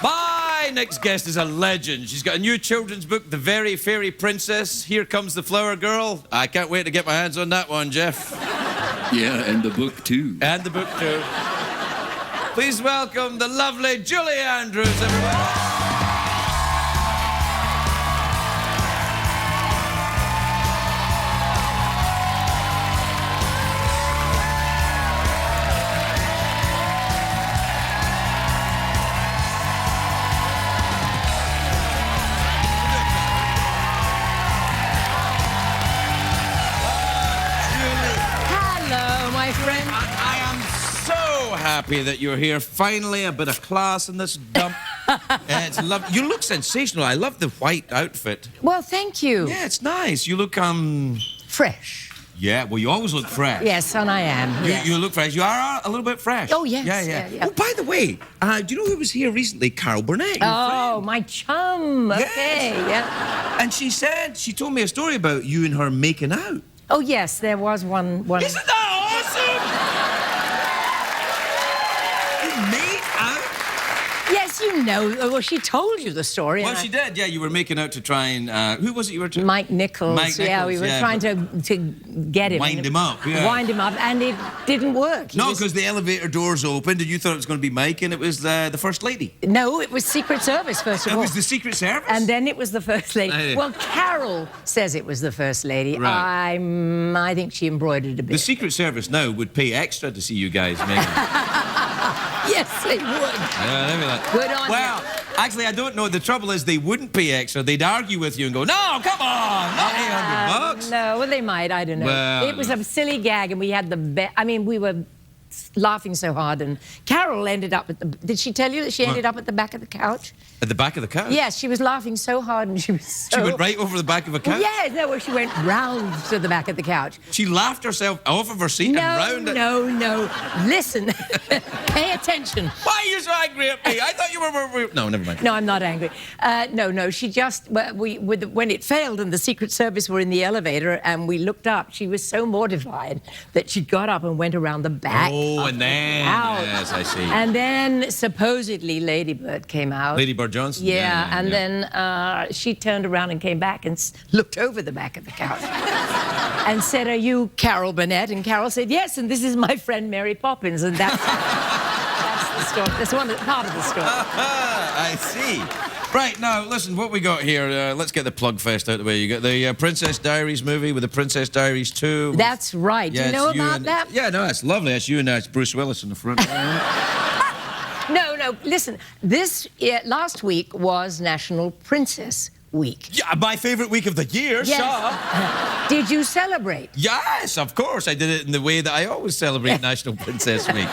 My next guest is a legend. She's got a new children's book, The Very Fairy Princess. Here Comes the Flower Girl. I can't wait to get my hands on that one, Jeff. Yeah, and the book too. And the book too. Please welcome the lovely Julie Andrews, everyone. I am so happy that you're here. Finally, a bit of class in this dump. You look sensational. I love the white outfit. Well, thank you. Yeah, it's nice. You look, Fresh. Yeah, well, you always look fresh. Yes, and I am. Yes. You look fresh. You are a little bit fresh. Oh, yes. Yeah. Oh, by the way, do you know who was here recently? Carol Burnett. Oh, my chum. Yes. Okay, yeah. And she told me a story about you and her making out. Oh, yes, there was one. Isn't that awesome? You made out? Yes, you know. Well, she told you the story. Well, she did. Yeah, you were making out to try and... who was it you were trying? Mike Nichols. Yeah, we were trying to get him. Wind him up, yeah. Wind him up, and it didn't work. No, because the elevator doors opened and you thought it was going to be Mike and it was the First Lady. No, it was Secret Service, first of all. It was the Secret Service? And then it was the First Lady. Well, Carol says it was the First Lady. Right. I think she embroidered a bit. The Secret Service now would pay extra to see you guys making Yes, they would. Yeah, they'd be like... Good on you. Well, actually, I don't know. The trouble is they wouldn't pay extra. They'd argue with you and go, no, come on, not $800. No, well, they might. I don't know. Well, it was a silly gag, and we had the best... I mean, we were laughing so hard, and Carol ended up at the... Did she tell you that she ended up at the back of the couch? At the back of the couch? Yes, she was laughing so hard, and she was so... She went right over the back of a couch? Yes, no, well, she went round to the back of the couch. She laughed herself off of her seat and round it? No. Listen. Pay attention. Why are you so angry at me? I thought you were... No, never mind. No, I'm not angry. No, she just... when it failed and the Secret Service were in the elevator and we looked up, she was so mortified that she got up and went around the back. Oh, and then... Yes, I see. And then, supposedly, Lady Bird came out. Lady Bird Johnson? Yeah, and then she turned around and came back and looked over the back of the couch and said, "Are you Carol Burnett?" And Carol said, "Yes, and this is my friend Mary Poppins." And that's the story. That's part of the story. I see. Right, now, listen, what we got here, let's get the plug fest out of the way. You got the Princess Diaries movie with the Princess Diaries 2. That's right. Yeah, Do you know about that? Yeah, no, that's lovely. That's you and that's Bruce Willis in the front. No, listen. Last week was National Princess Week. Yeah, my favourite week of the year, yes. Did you celebrate? Yes, of course. I did it in the way that I always celebrate National Princess Week.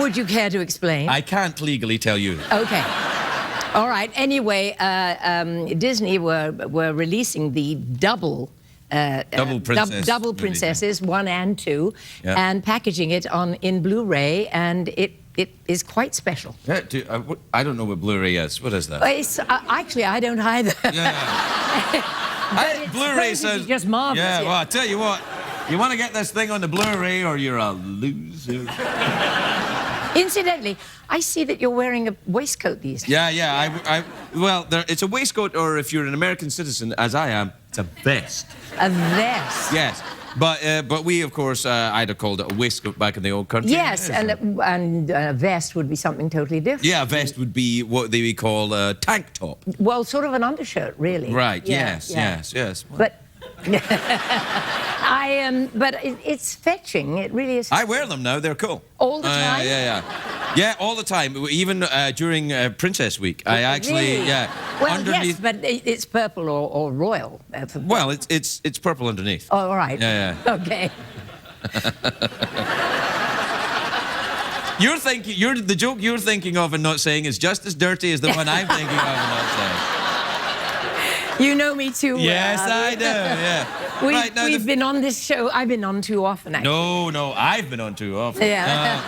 Would you care to explain? I can't legally tell you. Okay. All right. Anyway, Disney were releasing the double princesses, 1 and 2, and packaging it in Blu-ray, and it is quite special. Yeah, I don't know what Blu-ray is. What is that? Actually, I don't either. Yeah. Blu-ray says just marvelous. Yeah, well, I tell you what, you want to get this thing on the Blu-ray, or you're a loser. Incidentally, I see that you're wearing a waistcoat these days. Yeah. Well, it's a waistcoat, or if you're an American citizen, as I am, it's a vest. A vest? Yes. But we, of course, I'd have called it a waistcoat back in the old country. Yes, and a vest would be something totally different. Yeah, a vest would be what they would call a tank top. Well, sort of an undershirt, really. Right, Yeah, yes. But... but it's fetching. It really is. I wear them now. They're cool. All the time? Yeah, all the time. Even during Princess Week. I actually, really? Well, underneath... yes, but it's purple or royal. Well, it's purple underneath. Oh, all right. Yeah. Okay. The joke you're thinking of and not saying is just as dirty as the one I'm thinking of and not saying. You know me too well. Yes, I do, yeah. We've been on this show. I've been on too often, actually. No, I've been on too often. Yeah.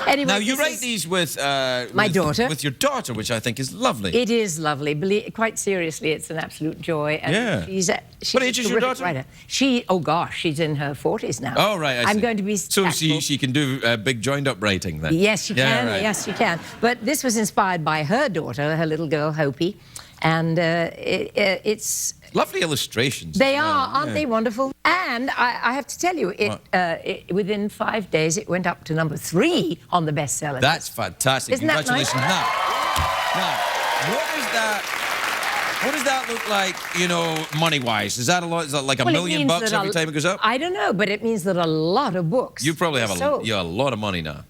Anyway, Now, you this write is- these with... My daughter. With your daughter, which I think is lovely. It is lovely. Quite seriously, it's an absolute joy. And Yeah. she's What a age is your terrific daughter? writer. Oh gosh, she's in her 40s now. Oh, right, I see. I'm going to be... So she can do big joined-up writing, then? Yes, she can. Right. Yes, she can. But this was inspired by her daughter, her little girl, Hopi. And it's... Lovely illustrations. They as well, are, aren't yeah. they wonderful? And I have to tell you, within 5 days, it went up to number 3 on the bestseller. That's fantastic. Isn't that nice? Congratulations. Now, what does that look like, you know, money-wise? Is that a lot? Is that like $1 million bucks every time it goes up? I don't know, but it means that a lot of books. You probably have sold. a lot of money now.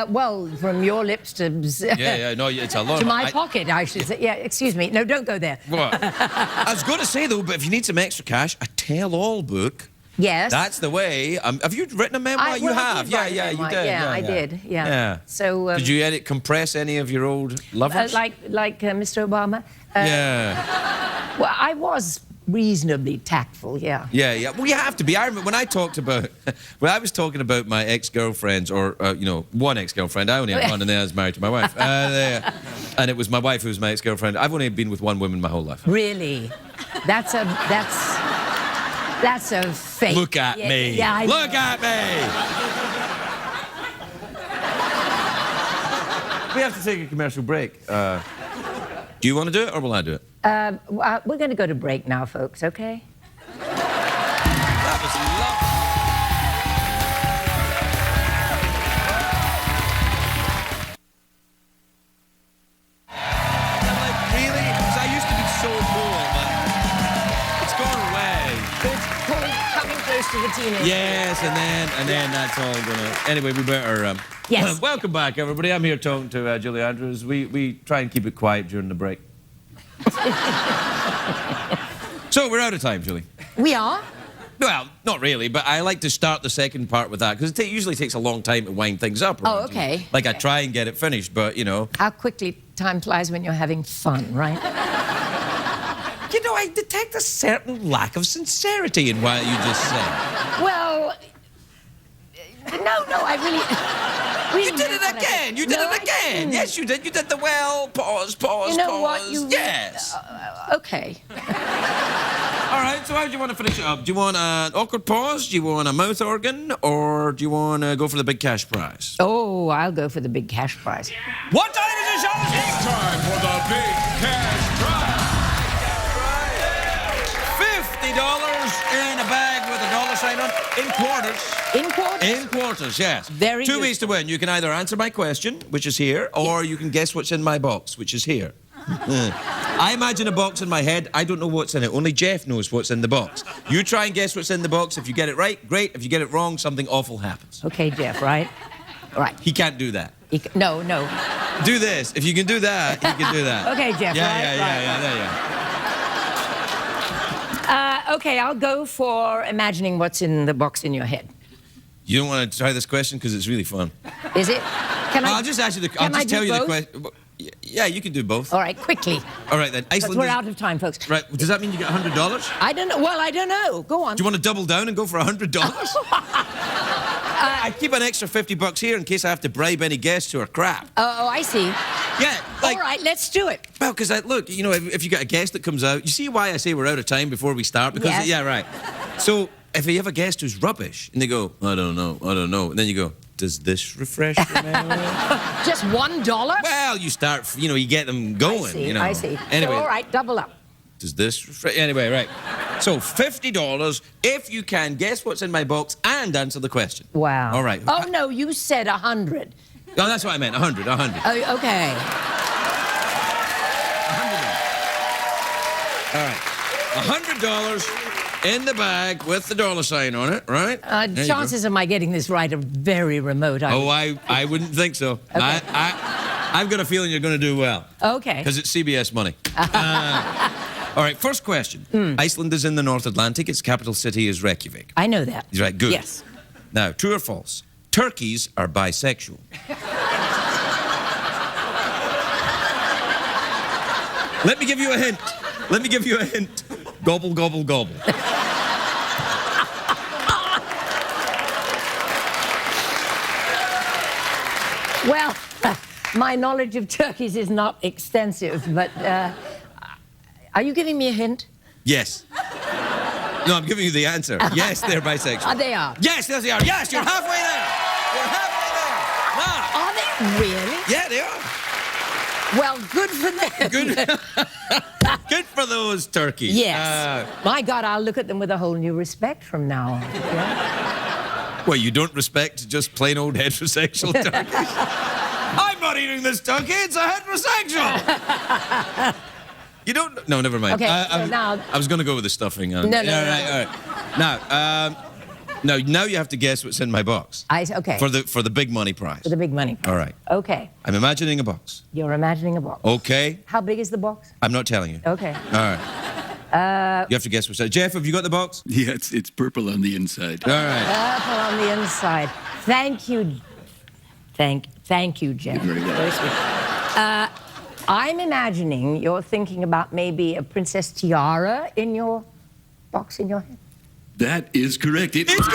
Well, from your lips to No, it's a lot. to my pocket, I should say. Yeah, excuse me. No, don't go there. What? I was going to say though, but if you need some extra cash, a tell-all book. Yes. That's the way. Have you written a memoir? You I have. did write a You memoir. did. Yeah, I did. Yeah. Yeah. So. Did you compress any of your old lovers? Like Mr. Obama? Yeah. Well, I was reasonably tactful. Yeah. Yeah. Well, you have to be. I remember when I talked about, when I was talking about my ex-girlfriends, or you know, one ex-girlfriend. I only had one, and then I was married to my wife. And it was my wife who was my ex-girlfriend. I've only been with one woman my whole life. Really? That's a fake. Look at me. Yeah, I Look at me. We have to take a commercial break. Do you want to do it, or will I do it? We're going to go to break now, folks. Okay? That was lovely. Really? Because I used to be so cool, but it's gone away. It's coming close to the teenage. Yes, and then that's all gonna. Anyway, we better. Yes. Welcome back, everybody. I'm here talking to Julie Andrews. We try and keep it quiet during the break. So we're out of time, Julie. We are? Well, not really, but I like to start the second part with that because it usually takes a long time to wind things up. Oh, around okay. Julie. Like I try and get it finished, but you know. How quickly time flies when you're having fun, right? You know, I detect a certain lack of sincerity in what you just said. Well, no, I really You did it again. You did it again. Yes, you did. You did the pause. You know pause. what? Yes. Okay. All right. So how do you want to finish it up? Do you want an awkward pause? Do you want a mouth organ, or do you want to go for the big cash prize? Oh, I'll go for the big cash prize. What time is it, Sean? It's time for the big cash prize. $50 in a bag with a dollar sign on in quarters. In quarters? In quarters, yes. Very Two ways to useful. win. You can either answer my question, which is here, or you can guess what's in my box, which is here. I imagine a box in my head. I don't know what's in it. Only Jeff knows what's in the box. You try and guess what's in the box. If you get it right, great. If you get it wrong, something awful happens. Okay, Jeff, right? Right. He can't do that. No. Do this. If you can do that, he can do that. Okay, Jeff, Yeah, right? yeah. There you go. Okay, I'll go for imagining what's in the box in your head. You don't want to try this question because it's really fun. Is it? Can I'll just ask you the. I'll can I just tell do you the both? question. Yeah, you can do both. All right, quickly. All right then. Because Iceland. we're is- out of time, folks. Right. Does that mean you get $100? I don't know. Well, I don't know. Go on. Do you want to double down and go for $100? I keep an extra $50 here in case I have to bribe any guests who are crap. Oh, I see. Yeah. Like, All right, let's do it. well, because look, you know, if you got a guest that comes out, you see why I say we're out of time before we start? Because Yes. yeah, right. So if you have a guest who's rubbish and they go, I don't know, and then you go, does this refresh your memory? Just $1? Well, you start, you know, you get them going. I see, you know. I see. Anyway, So, all right, double up. does this refresh? Anyway, right. So $50 if you can guess what's in my box and answer the question. Wow. All right. Oh, no, you said 100. No, that's what I meant. 100. Oh, okay. All right. $100 in the bag with the dollar sign on it, right? There you go. Chances of my getting this right are very remote. Oh, I wouldn't think so. Okay. I've got a feeling you're going to do well. Okay. Because it's CBS money. All right, first question. Iceland is in the North Atlantic. Its capital city is Reykjavik. I know that. Right, good. Yes. Now, true or false? Turkeys are bisexual. Let me give you a hint. Gobble, gobble, gobble. Well, my knowledge of turkeys is not extensive, but are you giving me a hint? Yes. No, I'm giving you the answer. Yes, they're bisexual. They are. Yes, yes, they are. Yes, you're halfway there. You're halfway there. Now. Are they really? Yeah, they are. Well, good for them. Good. Good for those turkeys. Yes. My God, I'll look at them with a whole new respect from now on. Yeah? Well, you don't respect just plain old heterosexual turkeys? I'm not eating this turkey. It's a heterosexual. You don't... No, never mind. Okay, so now... I was going to go with the stuffing. No. All right. Now you have to guess what's in my box. Okay. For the big money prize. For the big money prize. All right. Okay. I'm imagining a box. You're imagining a box. Okay. How big is the box? I'm not telling you. Okay. All right. You have to guess what's in it. Jeff, have you got the box? Yeah, it's purple on the inside. All right. Purple on the inside. Thank you. Thank you, Jeff. You're very welcome. Very sweet. I'm imagining you're thinking about maybe a princess tiara in your box in your head. That is correct. It's correct!